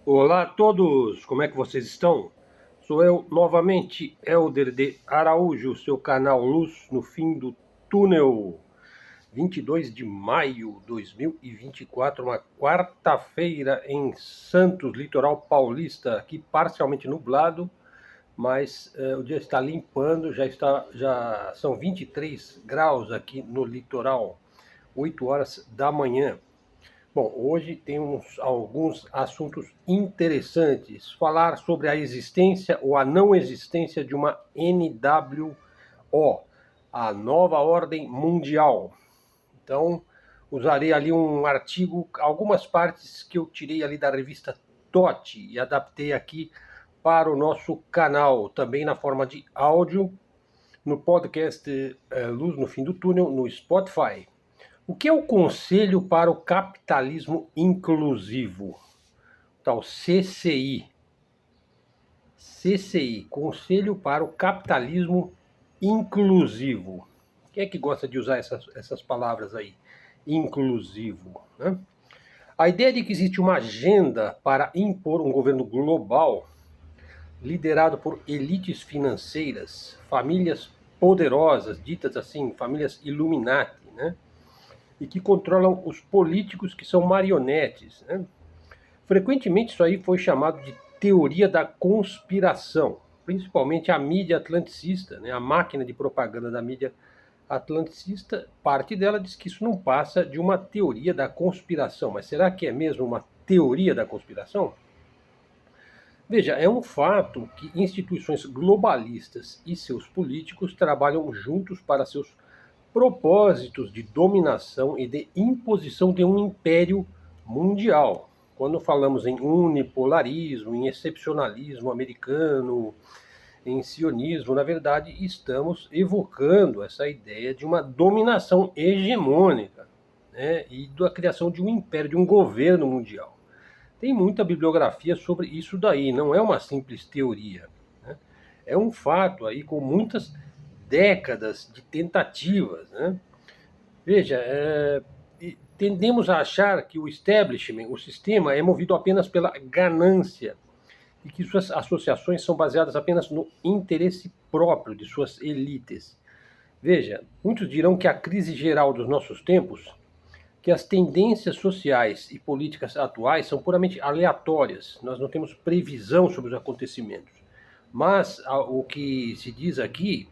Olá a todos, como é que vocês estão? Sou eu novamente, Elder de Araújo, seu canal Luz no Fim do Túnel. 22 de maio de 2024, uma quarta-feira em Santos, litoral paulista, aqui parcialmente nublado, mas o dia está limpando, já são 23 graus aqui no litoral, 8 horas da manhã. Bom, hoje temos alguns assuntos interessantes. Falar sobre a existência ou a não existência de uma NWO, a Nova Ordem Mundial. Então, usarei ali um artigo, algumas partes que eu tirei ali da revista TOT e adaptei aqui para o nosso canal, também na forma de áudio, no podcast Luz no Fim do Túnel, no Spotify. O que é o Conselho para o Capitalismo Inclusivo? Tal CCI. CCI, Conselho para o Capitalismo Inclusivo. Quem é que gosta de usar essas palavras aí? Inclusivo, né? A ideia de que existe uma agenda para impor um governo global liderado por elites financeiras, famílias poderosas, ditas assim, famílias Illuminati, né? E que controlam os políticos que são marionetes, né? Frequentemente isso aí foi chamado de teoria da conspiração, principalmente a mídia atlanticista, né? A máquina de propaganda da mídia atlanticista, parte dela diz que isso não passa de uma teoria da conspiração. Mas será que é mesmo uma teoria da conspiração? Veja, é um fato que instituições globalistas e seus políticos trabalham juntos para seus propósitos de dominação e de imposição de um império mundial. Quando falamos em unipolarismo, em excepcionalismo americano, em sionismo, na verdade, estamos evocando essa ideia de uma dominação hegemônica, né, e da criação de um império, de um governo mundial. Tem muita bibliografia sobre isso daí, não é uma simples teoria, né? É um fato aí com muitas décadas de tentativas, né? Veja, tendemos a achar que o establishment, o sistema, é movido apenas pela ganância e que suas associações são baseadas apenas no interesse próprio de suas elites. Veja, muitos dirão que a crise geral dos nossos tempos, que as tendências sociais e políticas atuais são puramente aleatórias, nós não temos previsão sobre os acontecimentos. Mas o que se diz aqui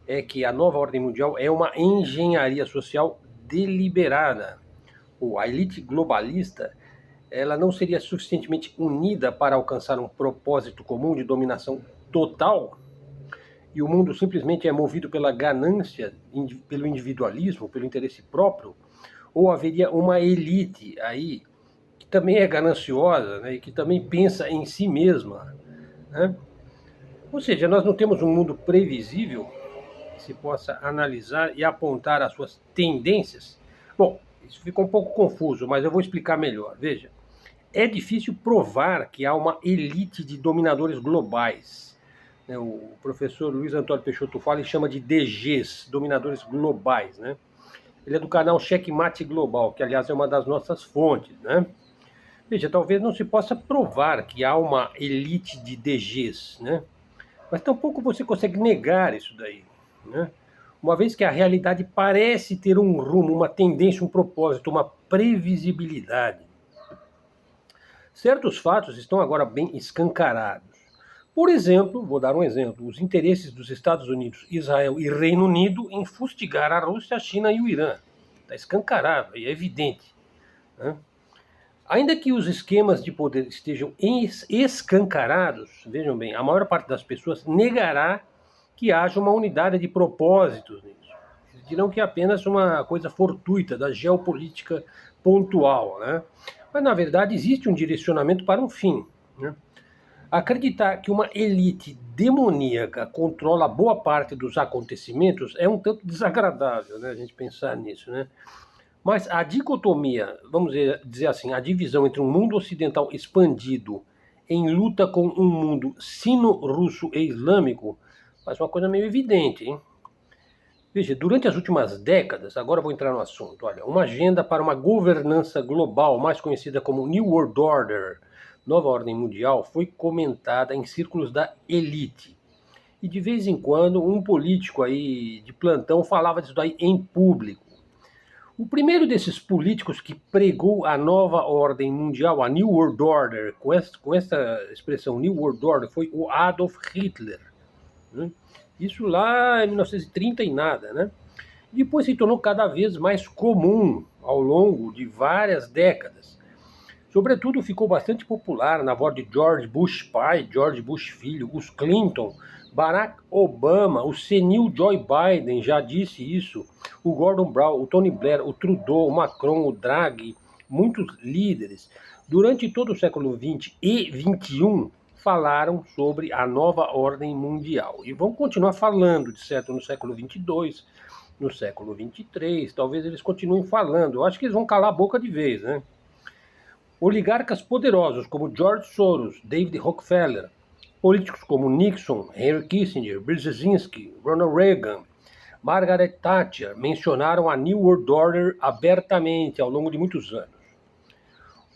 é que a nova ordem mundial é uma engenharia social deliberada. A elite globalista, ela não seria suficientemente unida para alcançar um propósito comum de dominação total, e o mundo simplesmente é movido pela ganância, pelo individualismo, pelo interesse próprio, ou haveria uma elite aí que também é gananciosa, né, e que também pensa em si mesma, né? Ou seja, nós não temos um mundo previsível que se possa analisar e apontar as suas tendências. Bom, isso ficou um pouco confuso, mas eu vou explicar melhor. Veja, é difícil provar que há uma elite de dominadores globais, né? O professor Luiz Antônio Peixoto fala e chama de DGs, dominadores globais, né? Ele é do canal Checkmate Global, que aliás é uma das nossas fontes, né? Veja, talvez não se possa provar que há uma elite de DGs, né? Mas tampouco você consegue negar isso daí, né? Uma vez que a realidade parece ter um rumo, uma tendência, um propósito, uma previsibilidade. Certos fatos estão agora bem escancarados. Por exemplo, vou dar um exemplo, os interesses dos Estados Unidos, Israel e Reino Unido em fustigar a Rússia, a China e o Irã. Está escancarado e é evidente, né? Ainda que os esquemas de poder estejam escancarados, vejam bem, a maior parte das pessoas negará que haja uma unidade de propósitos nisso. Eles dirão que é apenas uma coisa fortuita da geopolítica pontual, né? Mas, na verdade, existe um direcionamento para um fim, né? Acreditar que uma elite demoníaca controla boa parte dos acontecimentos é um tanto desagradável, né, a gente pensar nisso, né? Mas a dicotomia, vamos dizer assim, a divisão entre um mundo ocidental expandido em luta com um mundo sino-russo e islâmico faz uma coisa meio evidente, hein? Veja, durante as últimas décadas, agora vou entrar no assunto, olha, uma agenda para uma governança global, mais conhecida como New World Order, nova ordem mundial foi comentada em círculos da elite. E de vez em quando um político aí de plantão falava disso daí em público. O primeiro desses políticos que pregou a nova ordem mundial, a New World Order, com essa expressão New World Order, foi o Adolf Hitler, né? Isso lá em 1930 e nada, né? Depois se tornou cada vez mais comum ao longo de várias décadas. Sobretudo ficou bastante popular na voz de George Bush pai, George Bush filho, os Clinton, Barack Obama, o senil Joe Biden já disse isso, o Gordon Brown, o Tony Blair, o Trudeau, o Macron, o Draghi, muitos líderes, durante todo o século XX e XXI, falaram sobre a nova ordem mundial. E vão continuar falando, de certo, no século XXII, no século XXIII, talvez eles continuem falando. Eu acho que eles vão calar a boca de vez, né? Oligarcas poderosos como George Soros, David Rockefeller, políticos como Nixon, Henry Kissinger, Brzezinski, Ronald Reagan, Margaret Thatcher mencionaram a New World Order abertamente ao longo de muitos anos.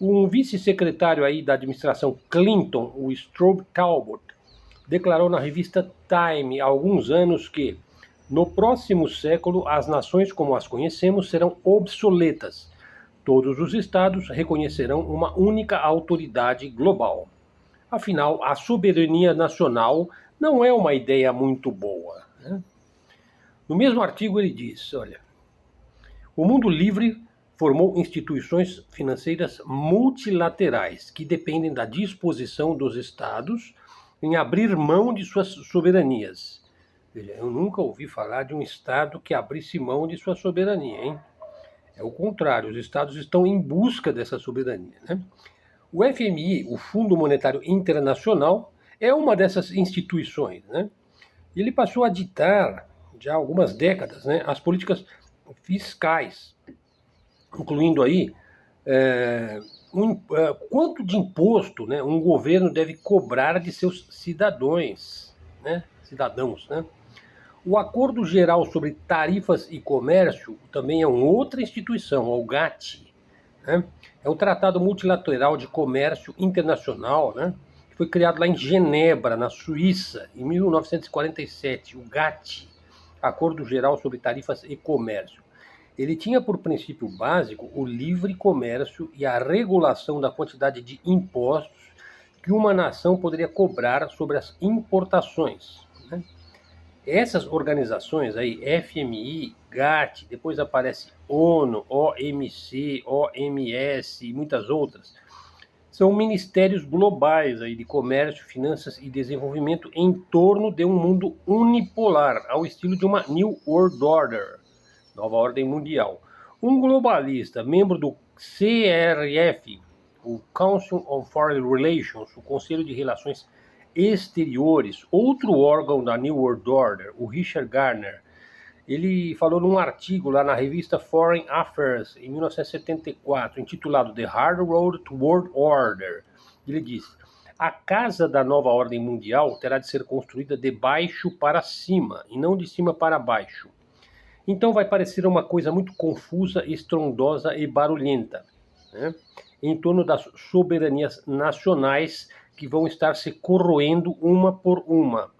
Um vice-secretário aí da administração Clinton, o Strobe Talbot, declarou na revista Time há alguns anos que no próximo século as nações como as conhecemos serão obsoletas. Todos os estados reconhecerão uma única autoridade global. Afinal, a soberania nacional não é uma ideia muito boa, né? No mesmo artigo ele diz, olha, o mundo livre formou instituições financeiras multilaterais que dependem da disposição dos estados em abrir mão de suas soberanias. Veja, eu nunca ouvi falar de um estado que abrisse mão de sua soberania, hein? É o contrário, os estados estão em busca dessa soberania, né? O FMI, o Fundo Monetário Internacional, é uma dessas instituições, né? Ele passou a ditar, já há algumas décadas, né, as políticas fiscais, incluindo aí quanto de imposto, né, um governo deve cobrar de seus cidadãos, né? O Acordo Geral sobre Tarifas e Comércio também é uma outra instituição, o GATT, né? É um tratado multilateral de comércio internacional, né? Que foi criado lá em Genebra, na Suíça, em 1947, o GATT, Acordo Geral sobre Tarifas e Comércio. Ele tinha por princípio básico o livre comércio e a regulação da quantidade de impostos que uma nação poderia cobrar sobre as importações, né? Essas organizações aí, FMI, GATT, depois aparece ONU, OMC, OMS e muitas outras, são ministérios globais aí de comércio, finanças e desenvolvimento em torno de um mundo unipolar, ao estilo de uma New World Order, nova ordem mundial. Um globalista, membro do CRF, o Council on Foreign Relations, o Conselho de Relações Exteriores, outro órgão da New World Order, o Richard Gardner, ele falou num artigo lá na revista Foreign Affairs, em 1974, intitulado The Hard Road to World Order. Ele disse, a casa da nova ordem mundial terá de ser construída de baixo para cima, e não de cima para baixo. Então vai parecer uma coisa muito confusa, estrondosa e barulhenta, né? Em torno das soberanias nacionais que vão estar se corroendo uma por uma.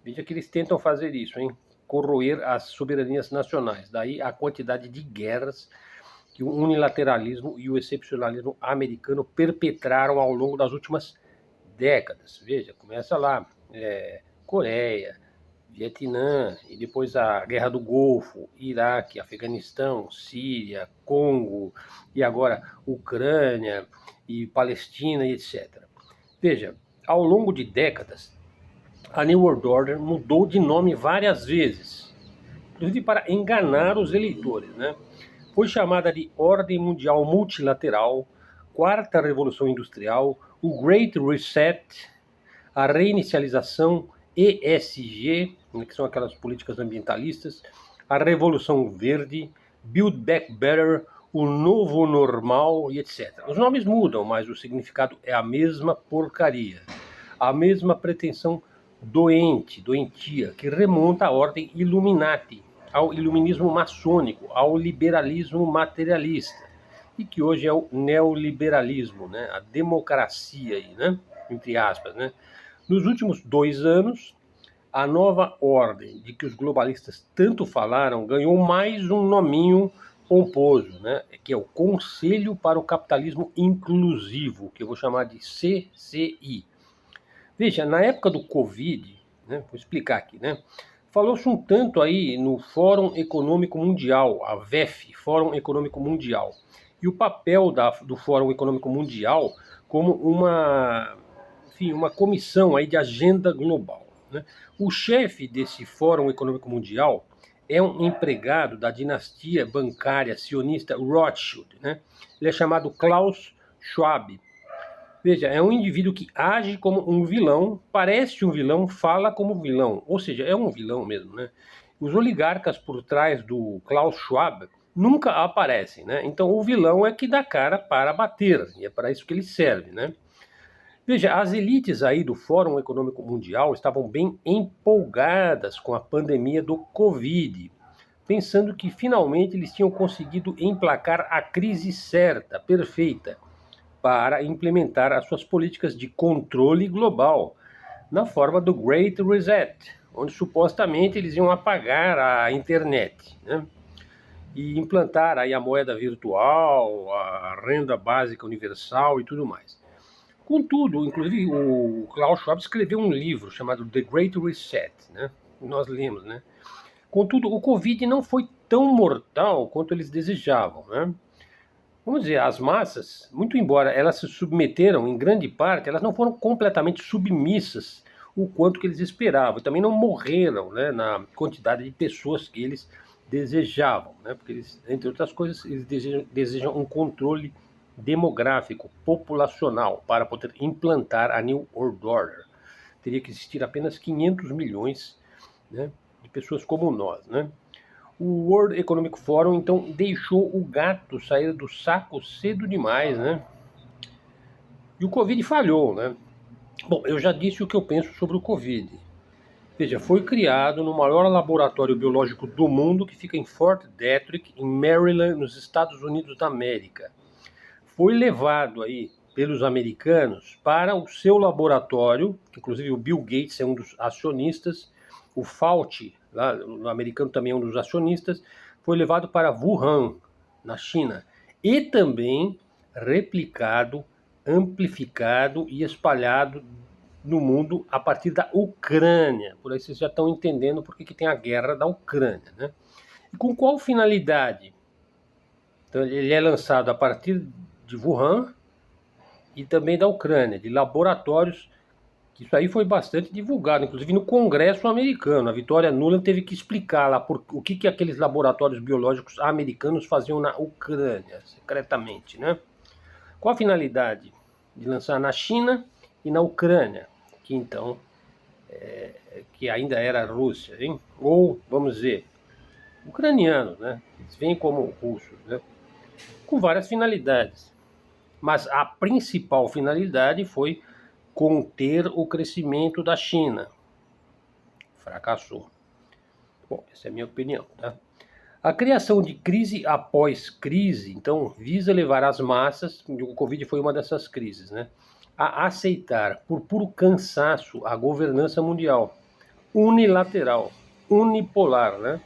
Veja que eles tentam fazer isso, hein? Corroer as soberanias nacionais. Daí a quantidade de guerras que o unilateralismo e o excepcionalismo americano perpetraram ao longo das últimas décadas. Veja, começa lá, Coreia, Vietnã, e depois a Guerra do Golfo, Iraque, Afeganistão, Síria, Congo, e agora Ucrânia e Palestina, e etc. Veja, ao longo de décadas, a New World Order mudou de nome várias vezes, inclusive para enganar os eleitores, né? Foi chamada de Ordem Mundial Multilateral, Quarta Revolução Industrial, o Great Reset, a reinicialização ESG, que são aquelas políticas ambientalistas, a Revolução Verde, Build Back Better, o Novo Normal e etc. Os nomes mudam, mas o significado é a mesma porcaria, a mesma pretensão doentia, que remonta à ordem Illuminati, ao iluminismo maçônico, ao liberalismo materialista. e que hoje é o neoliberalismo, né? A democracia aí, né? Entre aspas, né? Nos últimos 2 anos, a nova ordem de que os globalistas tanto falaram ganhou mais um nominho pomposo, né? Que é o Conselho para o Capitalismo Inclusivo, que eu vou chamar de CCI. Veja, na época do Covid, né, vou explicar aqui, né? Falou-se um tanto aí no Fórum Econômico Mundial, a VEF, Fórum Econômico Mundial, e o papel do Fórum Econômico Mundial como uma comissão aí de agenda global, né? O chefe desse Fórum Econômico Mundial é um empregado da dinastia bancária sionista Rothschild, né? Ele é chamado Klaus Schwab. Veja, é um indivíduo que age como um vilão, parece um vilão, fala como vilão, ou seja, é um vilão mesmo, né? Os oligarcas por trás do Klaus Schwab nunca aparecem, né? Então o vilão é que dá cara para bater, e é para isso que ele serve, né? Veja, as elites aí do Fórum Econômico Mundial estavam bem empolgadas com a pandemia do Covid, pensando que finalmente eles tinham conseguido emplacar a crise certa, perfeita, para implementar as suas políticas de controle global, na forma do Great Reset, onde supostamente eles iam apagar a internet, né? E implantar aí a moeda virtual, a renda básica universal e tudo mais. Contudo, inclusive o Klaus Schwab escreveu um livro chamado The Great Reset, né? Nós lemos, né? Contudo, o Covid não foi tão mortal quanto eles desejavam, né? Vamos dizer, as massas, muito embora elas se submeteram em grande parte, elas não foram completamente submissas o quanto que eles esperavam. Também não morreram, né, na quantidade de pessoas que eles desejavam, né? Porque eles, entre outras coisas, eles desejam um controle demográfico, populacional, para poder implantar a New World Order. Teria que existir apenas 500 milhões, né, de pessoas como nós, né? O World Economic Forum, então, deixou o gato sair do saco cedo demais, né? E o Covid falhou, né? Bom, eu já disse o que eu penso sobre o Covid. Veja, foi criado no maior laboratório biológico do mundo, que fica em Fort Detrick, em Maryland, nos Estados Unidos da América. Foi levado aí pelos americanos para o seu laboratório, que inclusive o Bill Gates é um dos acionistas, o Fauci, lá, o americano também é um dos acionistas, foi levado para Wuhan, na China, e também replicado, amplificado e espalhado no mundo a partir da Ucrânia. Por aí vocês já estão entendendo por que tem a guerra da Ucrânia, né? E com qual finalidade? Então, ele é lançado a partir de Wuhan e também da Ucrânia, de laboratórios. Isso aí foi bastante divulgado, inclusive no Congresso americano. A Victoria Nuland teve que explicar lá o que aqueles laboratórios biológicos americanos faziam na Ucrânia, secretamente, né? Qual a finalidade? De lançar na China e na Ucrânia, que então, que ainda era a Rússia, hein? Ou, vamos dizer, ucranianos, né? Eles vêm como russos, né? Com várias finalidades. Mas a principal finalidade foi conter o crescimento da China. Fracassou. Bom, essa é a minha opinião, tá? A criação de crise após crise, então, visa levar as massas, o Covid foi uma dessas crises, né, a aceitar, por puro cansaço, a governança mundial, unilateral, unipolar, né?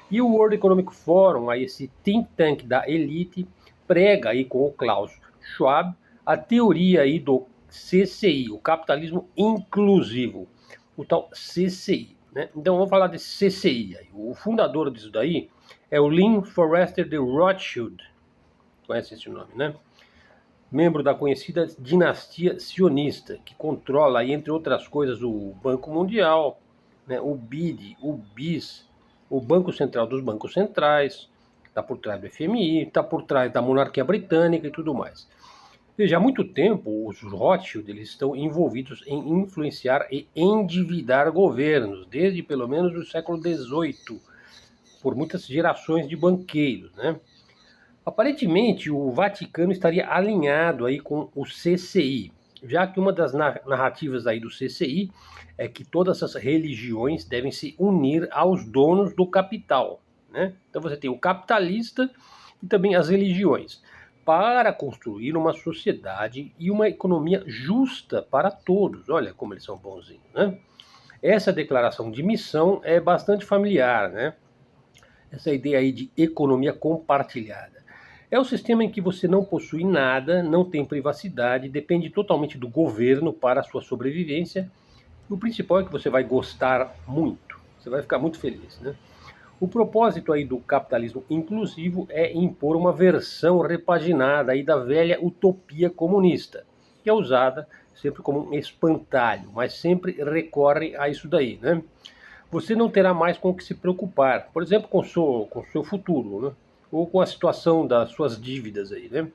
E o World Economic Forum, aí esse think tank da elite, prega aí com o Klaus Schwab a teoria aí do CCI, o capitalismo inclusivo, o tal CCI, né? Então vamos falar desse CCI aí. O fundador disso daí é o Lynn Forrester de Rothschild, conhece esse nome, né? Membro da conhecida dinastia sionista, que controla, entre outras coisas, o Banco Mundial, né, o BID, o BIS, o Banco Central dos Bancos Centrais, está por trás do FMI, está por trás da monarquia britânica e tudo mais. Veja, há muito tempo os Rothschild eles estão envolvidos em influenciar e endividar governos, desde pelo menos o século XVIII, por muitas gerações de banqueiros, né? Aparentemente, o Vaticano estaria alinhado aí com o CCI, já que uma das narrativas aí do CCI é que todas as religiões devem se unir aos donos do capital, né? Então você tem o capitalista e também as religiões. para construir uma sociedade e uma economia justa para todos. Olha como eles são bonzinhos, né? Essa declaração de missão é bastante familiar, né? Essa ideia aí de economia compartilhada. É o sistema em que você não possui nada, não tem privacidade, depende totalmente do governo para a sua sobrevivência. E o principal é que você vai gostar muito, você vai ficar muito feliz, né? O propósito aí do capitalismo inclusivo é impor uma versão repaginada aí da velha utopia comunista, que é usada sempre como um espantalho, mas sempre recorre a isso daí, né? Você não terá mais com o que se preocupar, por exemplo, com o seu futuro, né? Ou com a situação das suas dívidas aí, né?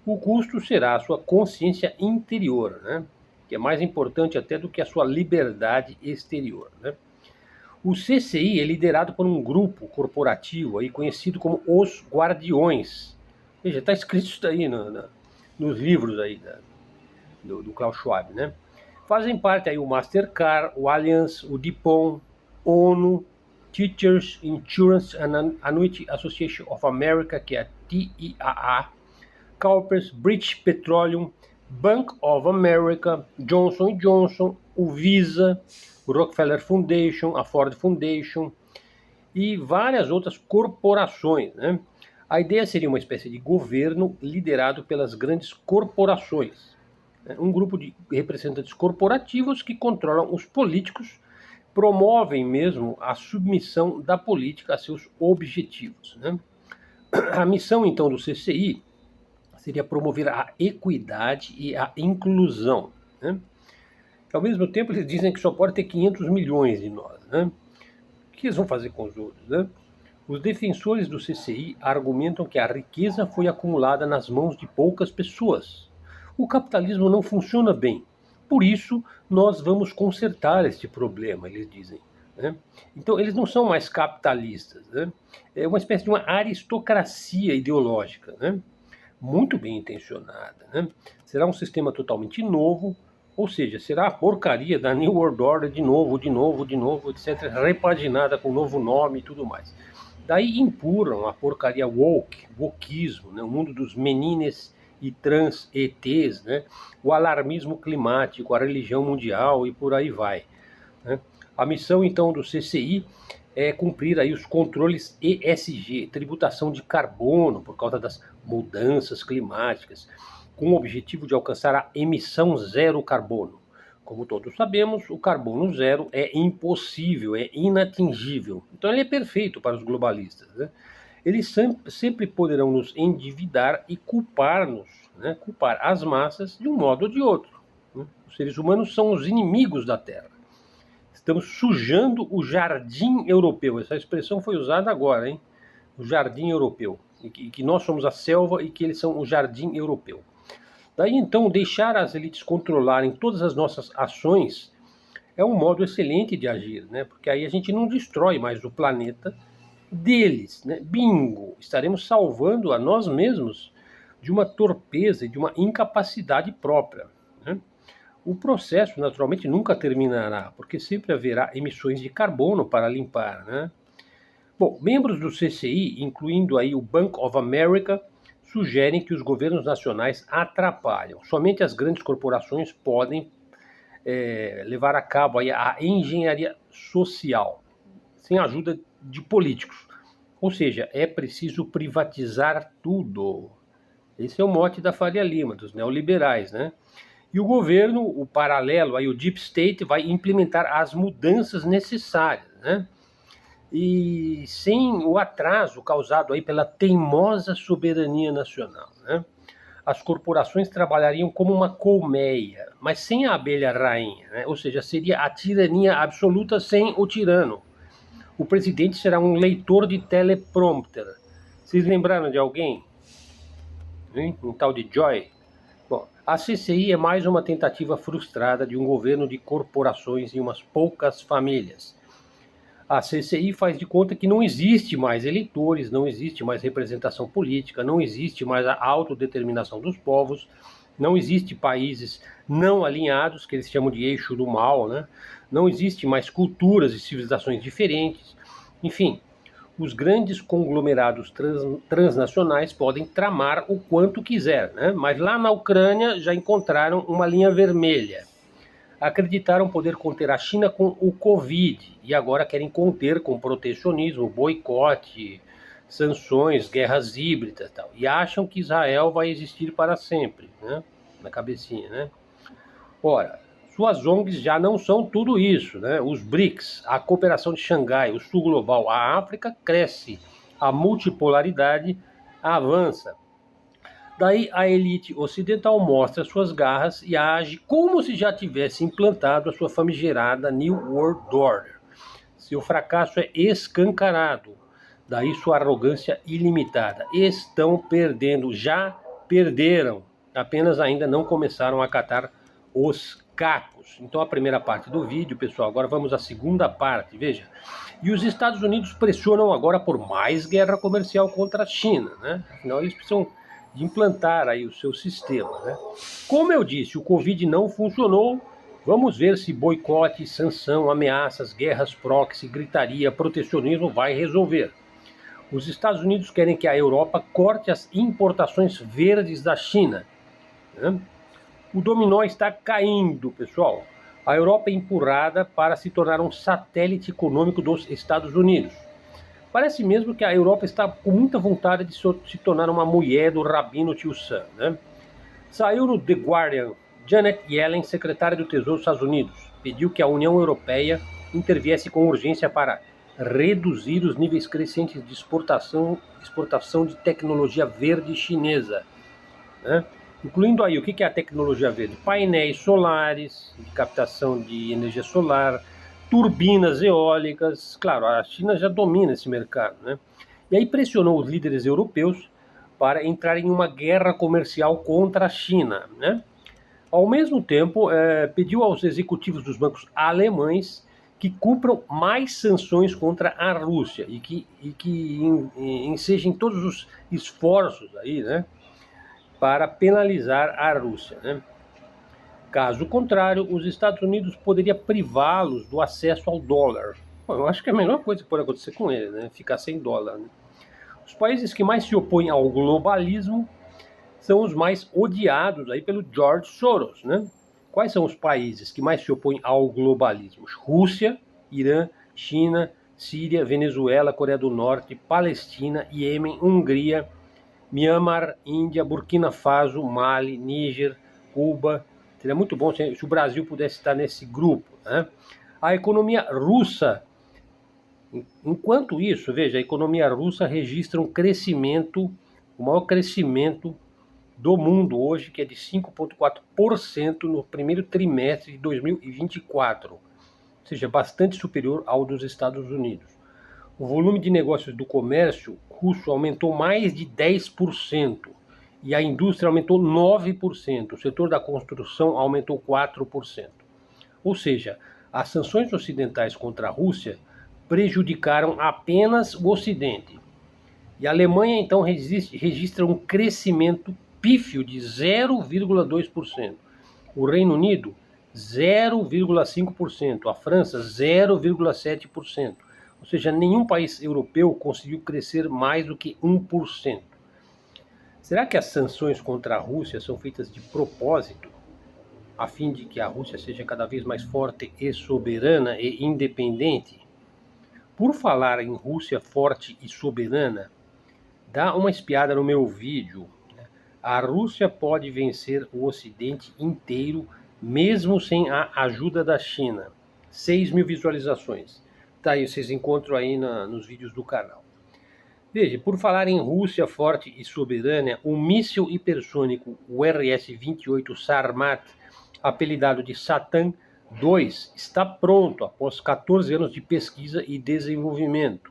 O custo será a sua consciência interior, né? Que é mais importante até do que a sua liberdade exterior, né? O CCI é liderado por um grupo corporativo aí conhecido como os Guardiões. Veja, está escrito isso daí nos livros aí do Klaus Schwab, né? Fazem parte aí o Mastercard, o Allianz, o DuPont, ONU, Teachers Insurance and Annuity Association of America, que é a TIAA, Coopers, British Petroleum, Bank of America, Johnson Johnson, o Visa, o Rockefeller Foundation, a Ford Foundation e várias outras corporações, né? A ideia seria uma espécie de governo liderado pelas grandes corporações, né? Um grupo de representantes corporativos que controlam os políticos, promovem mesmo a submissão da política a seus objetivos, né? A missão então do CCI seria promover a equidade e a inclusão, né? Ao mesmo tempo, eles dizem que só pode ter 500 milhões de nós, né? O que eles vão fazer com os outros, né? Os defensores do CCI argumentam que a riqueza foi acumulada nas mãos de poucas pessoas. O capitalismo não funciona bem. Por isso, nós vamos consertar este problema, eles dizem, né? Então, eles não são mais capitalistas, né? É uma espécie de uma aristocracia ideológica, né? Muito bem intencionada, né? Será um sistema totalmente novo, ou seja, será a porcaria da New World Order de novo, etc., repaginada com novo nome e tudo mais. Daí empurram a porcaria wokeismo, né? O mundo dos menines e trans ETs, né? O alarmismo climático, a religião mundial e por aí vai, né? A missão, então, do CCI é cumprir aí os controles ESG, tributação de carbono por causa das mudanças climáticas, com o objetivo de alcançar a emissão zero carbono. Como todos sabemos, o carbono zero é impossível, é inatingível. Então ele é perfeito para os globalistas, né? Eles sempre poderão nos endividar e culpar-nos, né? Culpar as massas de um modo ou de outro, né? Os seres humanos são os inimigos da Terra. Estamos sujando o jardim europeu. Essa expressão foi usada agora, hein? O jardim europeu. E que nós somos a selva e que eles são o jardim europeu. Daí então, deixar as elites controlarem todas as nossas ações é um modo excelente de agir, né? Porque aí a gente não destrói mais o planeta deles, né? Bingo! Estaremos salvando a nós mesmos de uma torpeza e de uma incapacidade própria, né? O processo, naturalmente, nunca terminará, porque sempre haverá emissões de carbono para limpar, né? Bom, membros do CCI, incluindo aí o Bank of America, sugerem que os governos nacionais atrapalham. Somente as grandes corporações podem levar a cabo aí a engenharia social, sem a ajuda de políticos. Ou seja, é preciso privatizar tudo. Esse é o mote da Faria Lima, dos neoliberais, né? E o governo, o paralelo, aí, o Deep State, vai implementar as mudanças necessárias, né? E sem o atraso causado aí pela teimosa soberania nacional, né? As corporações trabalhariam como uma colmeia, mas sem a abelha rainha, né? Ou seja, seria a tirania absoluta sem o tirano. O presidente será um leitor de teleprompter. Vocês lembraram de alguém? Hein? Um tal de Joy? Bom, a CCI é mais uma tentativa frustrada de um governo de corporações e umas poucas famílias. A CCI faz de conta que não existe mais eleitores, não existe mais representação política, não existe mais a autodeterminação dos povos, não existe países não alinhados, que eles chamam de eixo do mal, né? Não existe mais culturas e civilizações diferentes. Enfim, os grandes conglomerados transnacionais podem tramar o quanto quiser, né? Mas lá na Ucrânia já encontraram uma linha vermelha. Acreditaram poder conter a China com o Covid e agora querem conter com protecionismo, boicote, sanções, guerras híbridas e tal. E acham que Israel vai existir para sempre, né? Na cabecinha, né? Ora, suas ONGs já não são tudo isso, né? Os BRICS, a cooperação de Xangai, o Sul Global, a África cresce, a multipolaridade avança. Daí a elite ocidental mostra suas garras e age como se já tivesse implantado a sua famigerada New World Order. Seu fracasso é escancarado, daí sua arrogância ilimitada. Estão perdendo, já perderam, apenas ainda não começaram a catar os cacos. Então a primeira parte do vídeo, pessoal, agora vamos à segunda parte, veja. E os Estados Unidos pressionam agora por mais guerra comercial contra a China, né? Afinal, eles precisam de implantar aí o seu sistema, né? Como eu disse, o Covid não funcionou. Vamos ver se boicote, sanção, ameaças, guerras proxy, gritaria, protecionismo vai resolver. Os Estados Unidos querem que a Europa corte as importações verdes da China, né? O dominó está caindo, pessoal. A Europa é empurrada para se tornar um satélite econômico dos Estados Unidos. Parece mesmo que a Europa está com muita vontade de se tornar uma mulher do Rabino Tio Sam, né? Saiu no The Guardian, Janet Yellen, secretária do Tesouro dos Estados Unidos, pediu que a União Europeia interviesse com urgência para reduzir os níveis crescentes de exportação de tecnologia verde chinesa, né? Incluindo aí o que é a tecnologia verde? Painéis solares, de captação de energia solar, turbinas eólicas. Claro, a China já domina esse mercado, né? E aí pressionou os líderes europeus para entrar em uma guerra comercial contra a China, né? Ao mesmo tempo, pediu aos executivos dos bancos alemães que cumpram mais sanções contra a Rússia e que ensejem todos os esforços aí, né, para penalizar a Rússia, né? Caso contrário, os Estados Unidos poderia privá-los do acesso ao dólar. Bom, eu acho que é a melhor coisa que pode acontecer com ele, né? Ficar sem dólar, né? Os países que mais se opõem ao globalismo são os mais odiados aí pelo George Soros, né? Quais são os países que mais se opõem ao globalismo? Rússia, Irã, China, Síria, Venezuela, Coreia do Norte, Palestina, Iêmen, Hungria, Myanmar, Índia, Burkina Faso, Mali, Níger, Cuba. Seria muito bom se o Brasil pudesse estar nesse grupo, né? A economia russa, enquanto isso, veja, a economia russa registra um crescimento, o maior crescimento do mundo hoje, que é de 5,4% no primeiro trimestre de 2024, ou seja, bastante superior ao dos Estados Unidos. O volume de negócios do comércio russo aumentou mais de 10% e a indústria aumentou 9%. O setor da construção aumentou 4%. Ou seja, as sanções ocidentais contra a Rússia prejudicaram apenas o Ocidente. E a Alemanha, então, registra um crescimento pífio de 0,2%. O Reino Unido, 0,5%. A França, 0,7%. Ou seja, nenhum país europeu conseguiu crescer mais do que 1%. Será que as sanções contra a Rússia são feitas de propósito, a fim de que a Rússia seja cada vez mais forte e soberana e independente? Por falar em Rússia forte e soberana, dá uma espiada no meu vídeo. A Rússia pode vencer o Ocidente inteiro, mesmo sem a ajuda da China. 6 mil visualizações. Tá aí, vocês encontram aí nos vídeos do canal. Veja, por falar em Rússia forte e soberana, o míssil hipersônico, o RS-28 Sarmat, apelidado de Satan II, está pronto após 14 anos de pesquisa e desenvolvimento.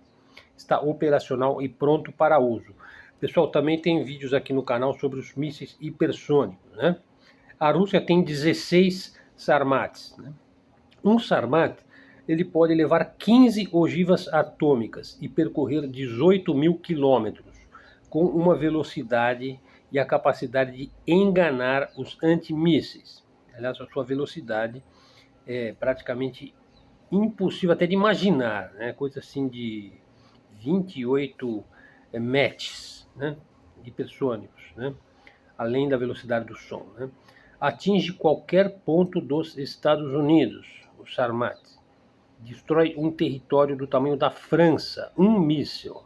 Está operacional e pronto para uso. Pessoal, também tem vídeos aqui no canal sobre os mísseis hipersônicos, né? A Rússia tem 16 Sarmats, né? Um Sarmat, ele pode levar 15 ogivas atômicas e percorrer 18 mil quilômetros, com uma velocidade e a capacidade de enganar os antimísseis. Aliás, a sua velocidade é praticamente impossível até de imaginar, né? Coisa assim de 28 Machs, né, hipersônicos, né, além da velocidade do som, né, atinge qualquer ponto dos Estados Unidos, o Sarmat, destrói um território do tamanho da França, um míssil.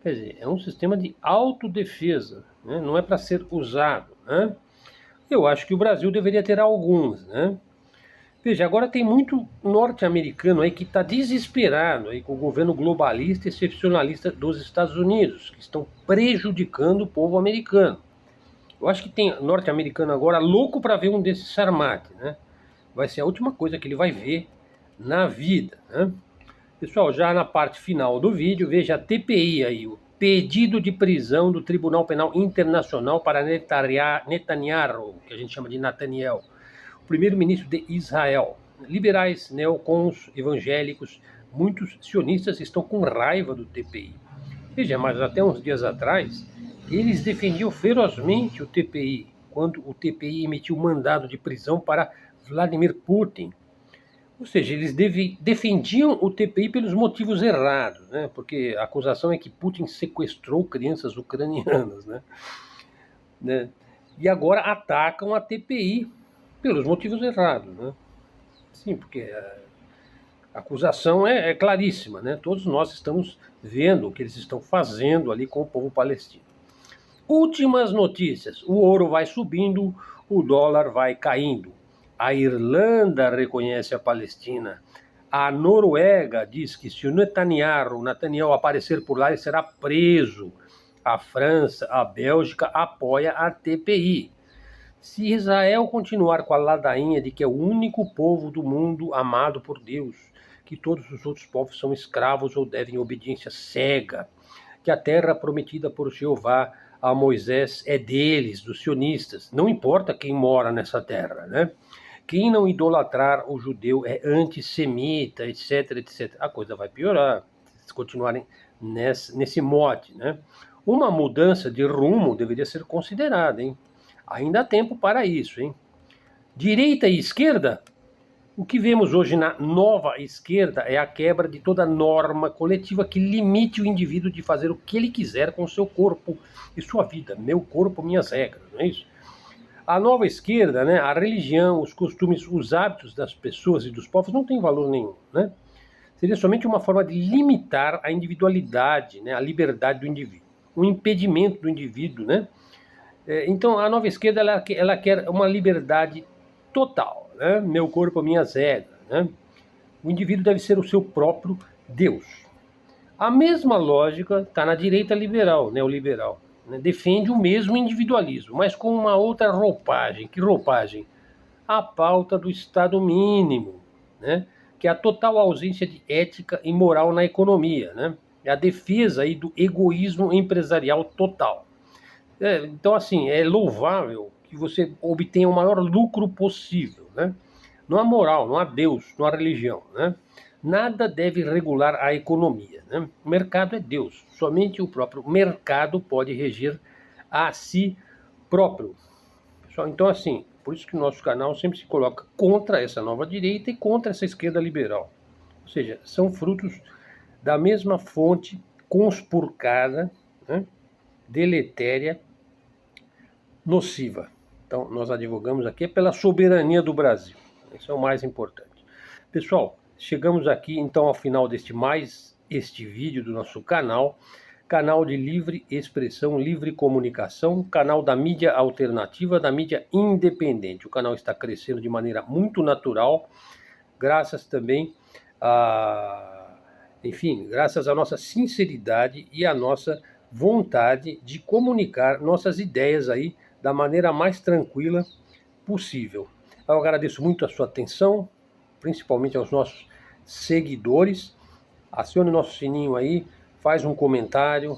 Quer dizer, é um sistema de autodefesa, né, não é para ser usado, né. Eu acho que o Brasil deveria ter alguns, né. Veja, agora tem muito norte-americano aí que está desesperado aí com o governo globalista e excepcionalista dos Estados Unidos, que estão prejudicando o povo americano. Eu acho que tem norte-americano agora louco para ver um desses Sarmat, né? Vai ser a última coisa que ele vai ver na vida, né? Pessoal, já na parte final do vídeo, veja a TPI aí, o pedido de prisão do Tribunal Penal Internacional para Netanyahu, que a gente chama de Nathaniel, primeiro-ministro de Israel. Liberais, neocons, evangélicos, muitos sionistas estão com raiva do TPI. Veja, mas até uns dias atrás, eles defendiam ferozmente o TPI, quando o TPI emitiu mandado de prisão para Vladimir Putin. Ou seja, eles defendiam o TPI pelos motivos errados, né? Porque a acusação é que Putin sequestrou crianças ucranianas, né? E agora atacam a TPI pelos motivos errados, né? Sim, porque a acusação é claríssima, né? Todos nós estamos vendo o que eles estão fazendo ali com o povo palestino. Últimas notícias: o ouro vai subindo, o dólar vai caindo. A Irlanda reconhece a Palestina. A Noruega diz que se o Netanyahu aparecer por lá, ele será preso. A França, a Bélgica apoia a TPI. Se Israel continuar com a ladainha de que é o único povo do mundo amado por Deus, que todos os outros povos são escravos ou devem obediência cega, que a terra prometida por Jeová a Moisés é deles, dos sionistas, não importa quem mora nessa terra, né? Quem não idolatrar o judeu é antissemita, etc, etc. A coisa vai piorar, se continuarem nesse mote, né? Uma mudança de rumo deveria ser considerada, hein? Ainda há tempo para isso, hein? Direita e esquerda? O que vemos hoje na nova esquerda é a quebra de toda norma coletiva que limite o indivíduo de fazer o que ele quiser com seu corpo e sua vida. Meu corpo, minhas regras, não é isso? A nova esquerda, né, a religião, os costumes, os hábitos das pessoas e dos povos não tem valor nenhum, né? Seria somente uma forma de limitar a individualidade, né, a liberdade do indivíduo, um impedimento do indivíduo, né? Então, a nova esquerda ela quer uma liberdade total, né? Meu corpo, minhas regras, né? O indivíduo deve ser o seu próprio Deus. A mesma lógica está na direita liberal, neoliberal, né? Defende o mesmo individualismo, mas com uma outra roupagem. Que roupagem? A pauta do Estado mínimo, né? Que é a total ausência de ética e moral na economia, né? É a defesa aí do egoísmo empresarial total. Então, assim, é louvável que você obtenha o maior lucro possível, né? Não há moral, não há Deus, não há religião, né? Nada deve regular a economia, né? O mercado é Deus, somente o próprio mercado pode reger a si próprio. Pessoal, então, assim, por isso que o nosso canal sempre se coloca contra essa nova direita e contra essa esquerda liberal. Ou seja, são frutos da mesma fonte conspurcada, né? Deletéria, nociva. Então, nós advogamos aqui pela soberania do Brasil. Isso é o mais importante. Pessoal, chegamos aqui então ao final este vídeo do nosso canal de livre expressão, livre comunicação, canal da mídia alternativa, da mídia independente. O canal está crescendo de maneira muito natural, graças também graças à nossa sinceridade e à nossa vontade de comunicar nossas ideias aí da maneira mais tranquila possível. Eu agradeço muito a sua atenção, principalmente aos nossos seguidores. Acione nosso sininho aí, faz um comentário,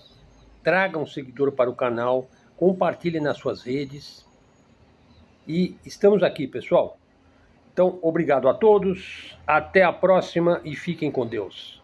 traga um seguidor para o canal, compartilhe nas suas redes. E estamos aqui, pessoal. Então, obrigado a todos, até a próxima e fiquem com Deus.